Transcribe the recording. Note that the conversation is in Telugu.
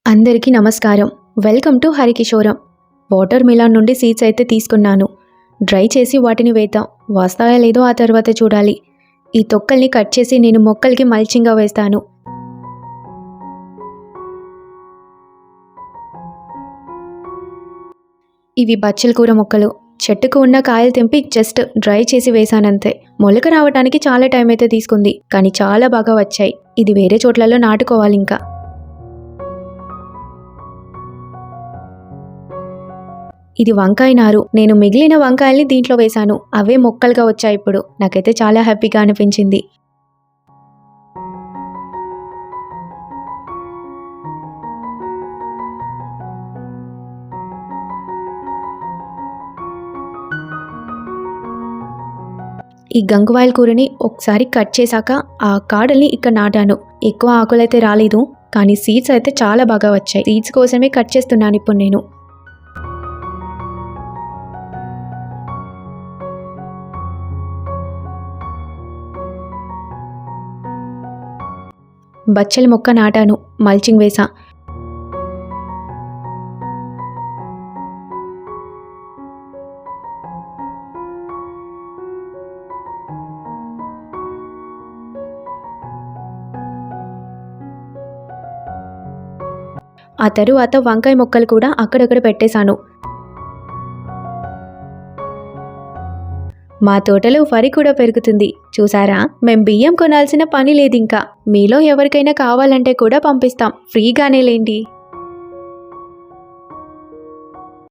అందరికీ నమస్కారం. Welcome to Harikishoram. Watermelon నుండి సీడ్స్ అయితే తీసుకున్నాను. డ్రై చేసి వాటిని వేద్దాం. వస్తాయో లేదో ఆ తర్వాత చూడాలి. ఈ తొక్కల్ని కట్ చేసి నేను మొక్కలకి మల్చింగ్గా వేస్తాను. ఇవి బచ్చల కూర మొక్కలు. చెట్టుకు ఉన్న కాయలు తెంపి జస్ట్ డ్రై చేసి వేసానంతే. మొలక రావడానికి చాలా టైం అయితే తీసుకుంది, కానీ చాలా బాగా వచ్చాయి. ఇది వేరే చోట్లలో నాటుకోవాలి ఇంకా. ఇది వంకాయ నారు. నేను మిగిలిన వంకాయల్ని దీంట్లో వేశాను. అవే మొక్కలుగా వచ్చాయి ఇప్పుడు. నాకైతే చాలా హ్యాపీగా అనిపించింది. ఈ గంగువాయల కూరని ఒకసారి కట్ చేశాక ఆ కాడల్ని ఇక్కడ నాటాను. ఎక్కువ ఆకులైతే రాలేదు, కానీ సీడ్స్ అయితే చాలా బాగా వచ్చాయి. సీడ్స్ కోసమే కట్ చేస్తున్నాను ఇప్పుడు నేను. బచ్చలి మొక్క నాటాను, మల్చింగ్ వేసా. ఆ తరువాత వంకాయ మొక్కలు కూడా అక్కడక్కడ పెట్టేశాను. మా తోటలో వరి కూడా పెరుగుతుంది చూసారా. మేం బియ్యం కొనాల్సిన పని లేదింకా. మీలో ఎవరికైనా కావాలంటే కూడా పంపిస్తాం, ఫ్రీగానే లేండి.